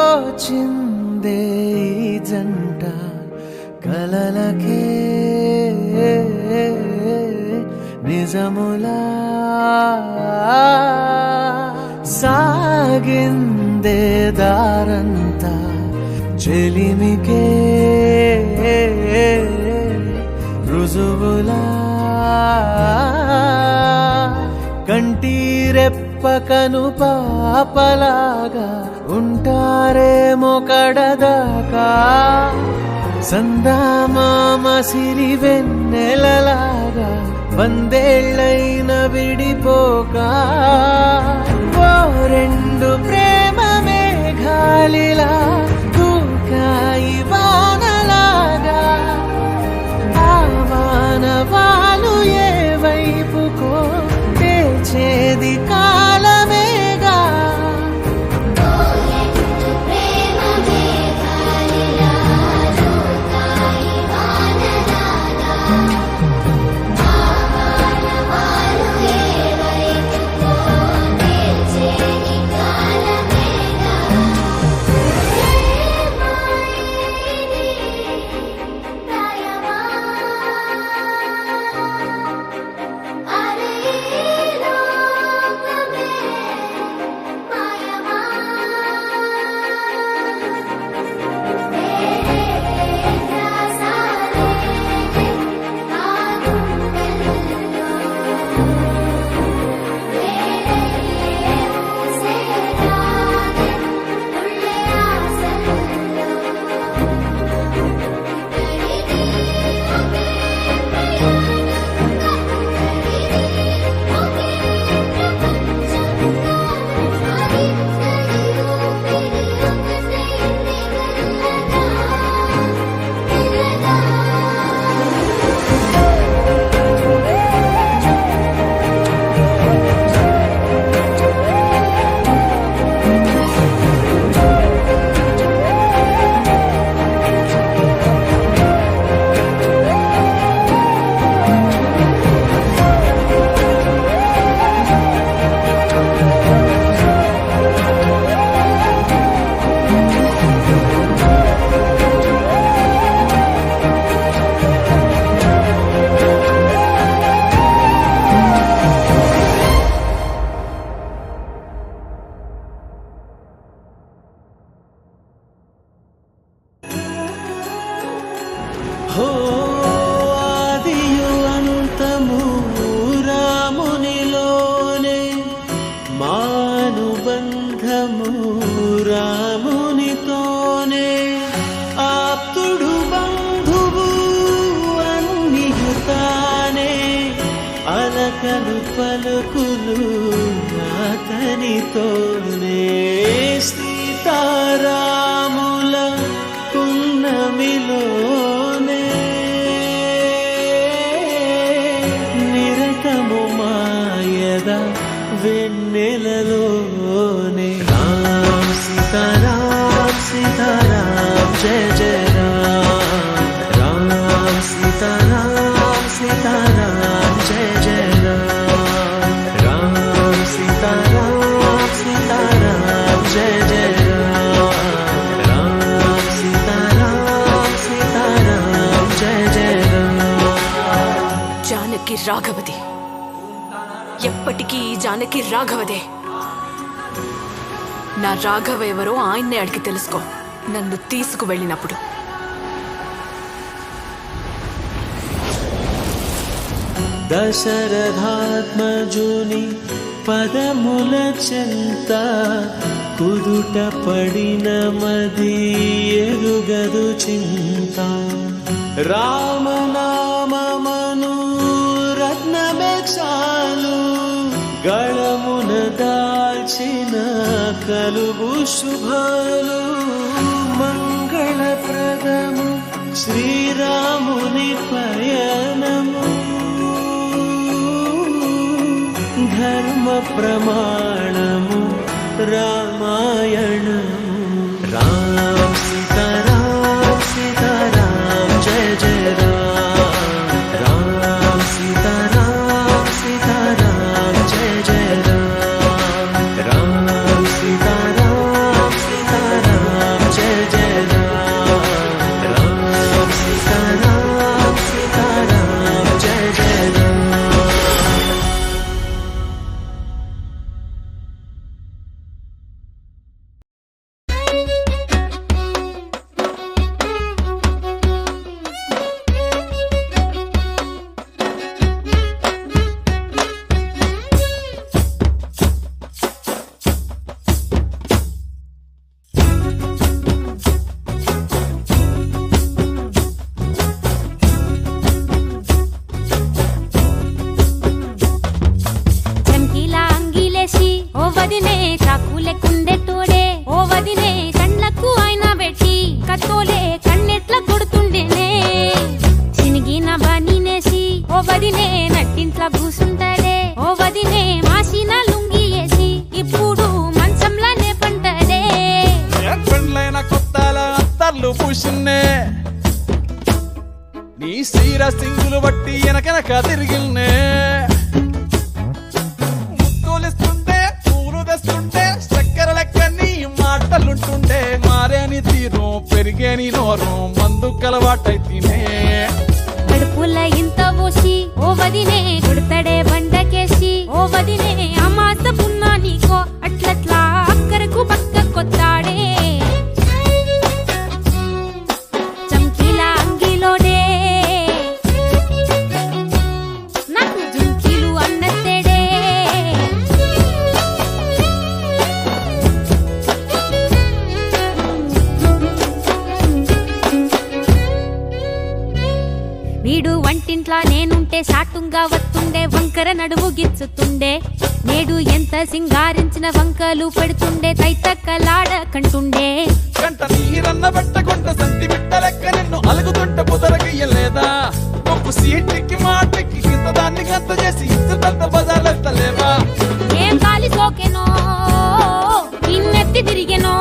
తోచిందే ఈ జంట కలలకే నిజములా సాగిందే దారంతా చెలిమికే రుజువులా కంటిరెప్పకను పాపలాగా ఉంటారేమో కడదాకా సందామామ సిరి వెన్నెలలాగా వందేళ్ళైన విడిపోక ఓ రెండు ప్రేమ మేఘాలిలా దూకాయి వానలాగా ఆ వానవాలు ఏ వైపుకో తెచేది కాలమేగా హో ఆదియు అంతము రామునిలోనే, మానుబంధము రామునితోనే, ఆప్తుడు బంధువు అన్నియుతానే, అలకలు పలుకులు అతనితోనే. సీతారాముల పున్నమిలోనే, నిరతము మాయద వెన్నెలలోనే. రామ్ సీతారామ్ సీతారామ్ జయ జయ రామ్, రామ్ సీతారామ్ సీతారామ్ జయ జయ రామ్, రామ్ సీతారామ్ సీతారామ్ జయ జయ రామ్, రామ్ సీతారామ్ సీతారామ్ జయ జయ రామ్. జానకి రాఘవది, ఎప్పటికీ ఈ జానకి రాఘవదే. నా రాఘవ ఎవరో ఆయన్నే అడిగి తెలుసుకో, నన్ను తీసుకువెళ్ళినప్పుడు. దశరథాత్మజుని పదముల చెంత కుదుట పడిన మది ఎరుగదు చింత. రామనామమను రత్నమే చాలు, గళమున దాల్చిన కలుగు శుభాలు. మంగళప్రదము శ్రీరాముని పయనము, ధర్మ ప్రమాణము రామాయణము. రామ్ సీతారామ్ సీతారామ్ జయ జయ రామ్, రామ్ సీతారామ్ సీతారామ్ జయ జయ రామ్, రామ్ సీతారామ్ సీతారామ్ జయ జయ రామ్, రామ్ సీతారామ్ సీతారామ్ జయ జయ రామ్. చంకీలా అంగిలేసి ఓ వదినే చాకులే కుండెటోడే, ఓ వదినే కళ్ళకు ఆయన పెట్టి కత్తోలే కన్నెట్ల కొడుతుండేనే. సినిగిన బనీనేసి ఓ వదినే నట్టింట్ల కూసుంటాడే, ఓ వదినే మాసిన లుంగి వేసి ఇప్పుడు మంచంలానే పంటాడే. పెళ్ళైన కొత్తల అత్తర్లు పూసిన్నే, నీ సీర సింగులు బట్టి వెనకెనక తిరిగిల్నే. ముత్తులిస్తుంటే పూలు తెస్తుంటే చక్కెర లెక్క నీ మాటలుంటుండే. మారేని తీరు పెరిగేని నోరు మందు కలవాటైతేనే. కడుపుల ఇంత పోసి ఓ వదినే కొడతాడే బండకేసి, ఓ వదినే అమాస పున్నా నీకో అట్లట్లా అక్కరకు పక్క కొత్తాడే. చంకీలా అంగిలోడే నాకు జుంకీలు అన్నత్తేడే. వీడు వంటింట్లా నేనుంటే సాటుంగా వస్తుండే, వంకర నడువు గిచ్చుతుండే. నేడు ఎంత సింగారించిన వంకలు పెడుతుండే, తైతక్కలాడ కంటుండే. కంట నీరన్న పెట్టకుండా సంతి బిడ్డ లెక్క నిన్ను అలుగుతుంటే పుదరగయ్యలేదా. గొప్ప సీటికి మాటకి కింద దాన్ని గంత చేసి ఇద్దరు బజార్లెత్తలేవా. ఏం గాలి సోకెనో ఇన్నెత్తి తిరిగెనో,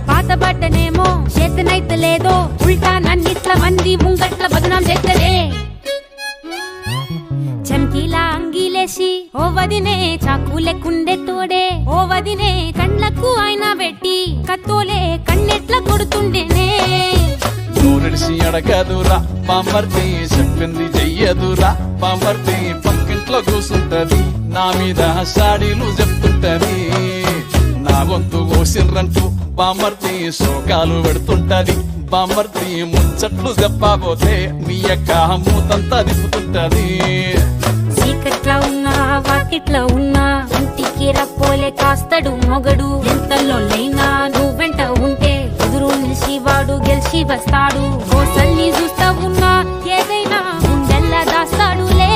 పాతబడ్డనేమో చేతనైతే లేదో, ఉల్టా నన్నిట్ల మంది ముంగట్ల బదనాం చేస్తలే. చంకీలా అంగిలేసి ఓ వదినే చాకులే కుండెటోడే, ఓ వదినే కళ్ళకు ఆయన పెట్టి కత్తోలే కన్నెట్ల కొడుతుండేనే. నూరిడిసి అడగదురా పాంబర్తి, చెప్పింది చెయ్యదురా పాంబర్తి. పక్కింట్లో కూసుంటది నా మీద సాడీలు చెప్తుంటది. నా గొంతు కోసిర్రంటూ పాంబర్తి శోకాలు పెడుతుంటది. బామర్ది ముచ్చట్లు చెప్పబోతే మీ యొక్క మూతంతా దిప్పుతుంటది. చీకట్లా ఉన్నా వాకిట్లా ఉన్నా ఇంటికి రప్పోలే కాస్తడు మొగడు. ఎంతలోనైనా నువ్వు వెంట ఉంటే ఎదురు నిలిచి వాడు గెలిచి వస్తాడు. కోసల్ని చూస్తా ఉన్నా ఏదైనా గుండెల్లా దాస్తాడులే.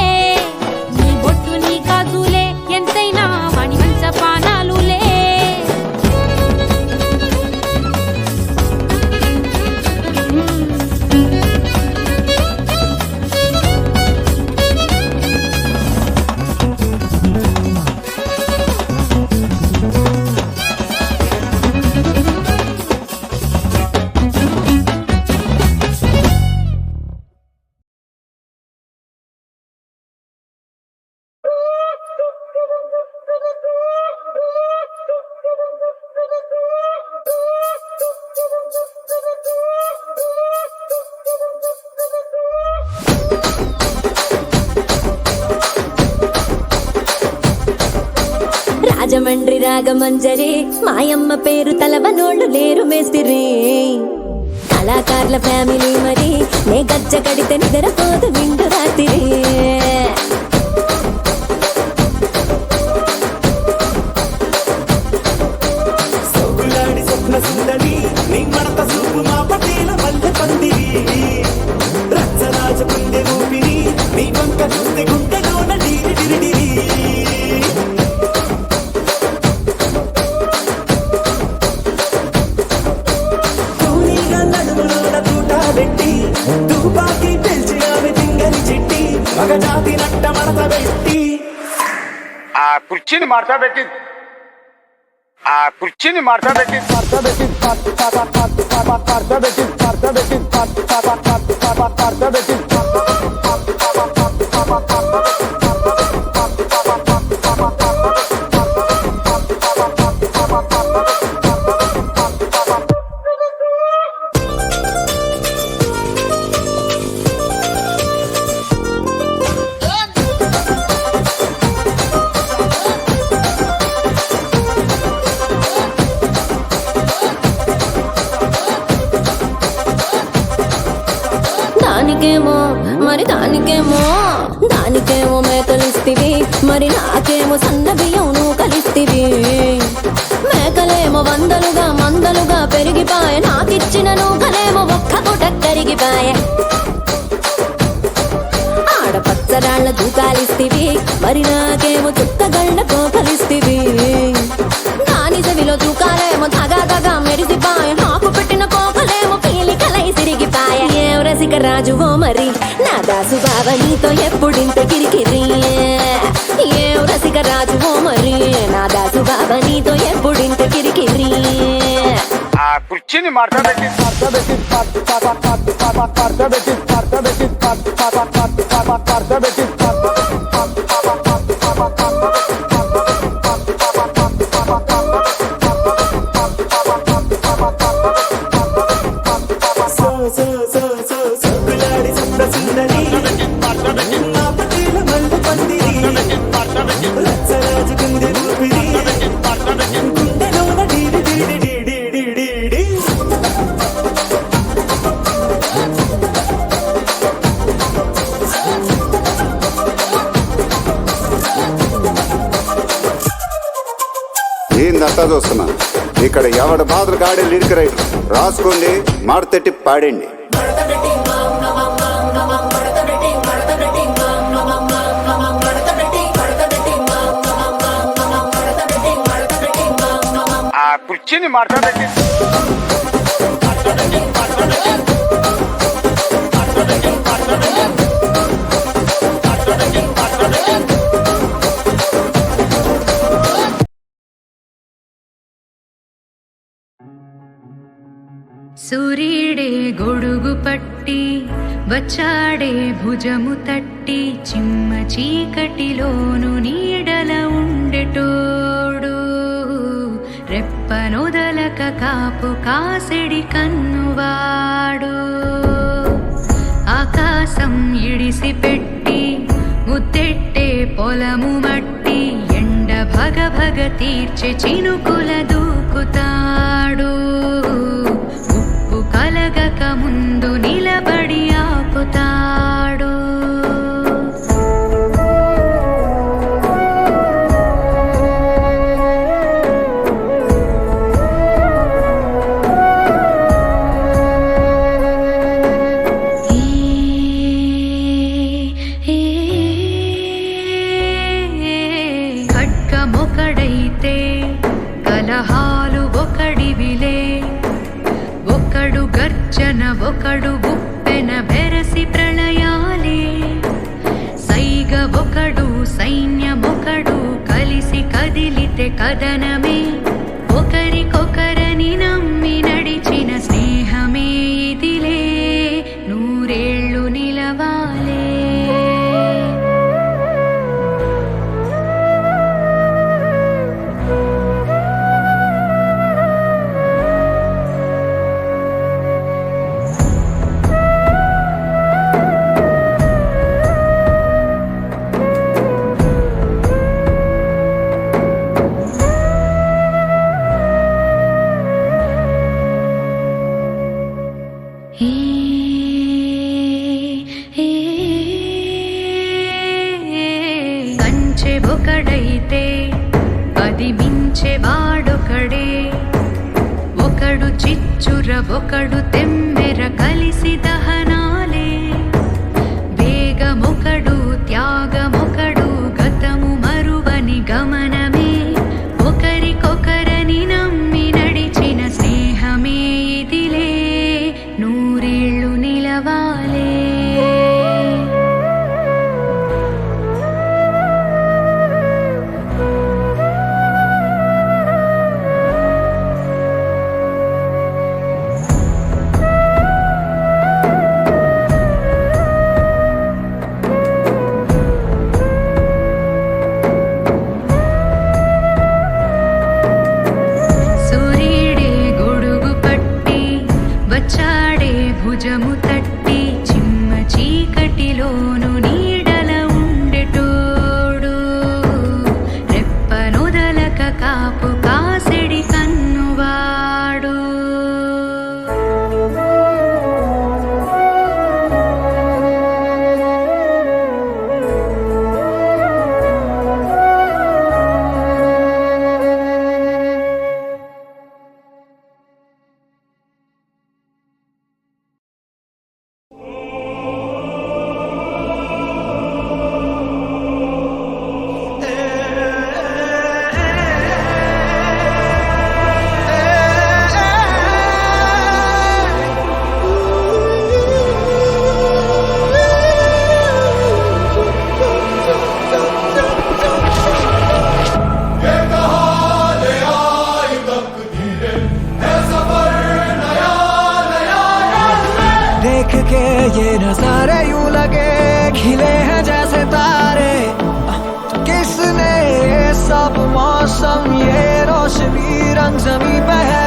నీ బొట్టు నీ కాదులే ఎంతైనా వాణి మంచ పానాలులే. రాజమండ్రి రాగమంజరి మాయమ్మ పేరు తలవనోళ్ళు లేరు మేస్తిరి. కళాకారుల ఫ్యామిలీ మరి నే గజ్జ కడితే నిద్రపోదు నిండు రాత్రి. సోకులాడి స్వప్న సుందరి నీ మడత సూపు మా పటేల మల్లె పందిరి. రచ్చరాజ గుండె ఊపిరి నీ వంక చూస్తే గుండెలోన డిరి డిరి డిరి. తుపాకి పెంచి ఆమె తింగని చిట్టి మగ జాతి నట్ట మడత పెట్టి ఆ కుర్చీని మార్చా పెట్టి దానికేమో మరి దానికేమో మేకలిస్తివి మరి నాకేమో సన్న బియ్యం నువ్వు కలిస్తివి. మేకలేమో వందలుగా మందలుగా పెరిగిపాయ నాకిచ్చిన నూకలేమో ఒక్క పూట కరిగిపాయ. ఆడపచ్చరాళ్ల దూకాలిస్తివి మరి నాకేమో చుక్కగళ్ళ కోకలిస్తివి. దాని చెవిలో దూకాలేమో దగా మెరిసిపాయ నాకు పెట్టిన కోకలేమో పీలికలై సిరిగిపాయ. ఏం రసిక రాజువో మరి నా దాసు బావ నీతో ఎప్పుడింత కిరికిరి. ఏం రసిక రాజువో మరి నా దాసు బావ నీతో ఎప్పుడింత కిరికిరి. ఆ కుర్చీని మార్చా పెట్టి సోకులాడి స్వప్న సుందరి నా పటేల మల్లె పందిరి. రచ్చరాజ గుండె ఊపిరి గుండెలోన డిరి డిరి డిరి డిరి డిరి. ఏందంతా చూస్తున్నా ఇక్కడ ఎవడ బాధలు కాడే లిరిక్ రైటర్ రాసుకోండి మాడతెట్టి పాడండి. ఆ కుర్చీని మార్చా పెట్టి సూర్యుడే గొడుగు పట్టి వచ్చాడే భుజము తట్టి చిమ్మ చీకటిలోను నీడల ఉండెటోడు. రెప్పనొదలక కాపు కాసెడి కన్నువాడు. ఆకాశం ఇడిసి పెట్టి ముద్దెట్టే పొలము మట్టి ఎండ భగ భగ తీర్చే చినుకుల దూకుతాడు. ఉప్పు కలగక వెంటన బెరసి ప్రళయాలే సైగ ఒకడు సైన్యమొకడు కలిసి కదిలితే కదనమే ఒకరికొకరని నమ్మి నడిచిన స్నేహమే ఇదిలే నూరేళ్ళు నిలవాలే కంచె ఒకడైతే అది మించెవాడొకడే ఒకడు చిచ్చుర ఒకడు తెమ్మెర కలిసి దహనాలే వేగమొకడు త్యాగమొకడు గతము మరువని గమనమే ఒకరికొకరని నమ్మి నడిచిన స్నేహమే ఇదిలే నూరేళ్ళు నిలవాలే సూర్యుడే గొడుగు పట్టి వచ్చాడే భుజము తట్టి చిమ్మ చీకటిలోను నీడల ఉండెటోడు రెప్పనొదలక కాపు కాసెడి కన్నువాడు देख के ये नजारे यूं लगे खिले हैं जैसे तारे किसने ये सब मौसम ये रोशनी रंग जमी पे है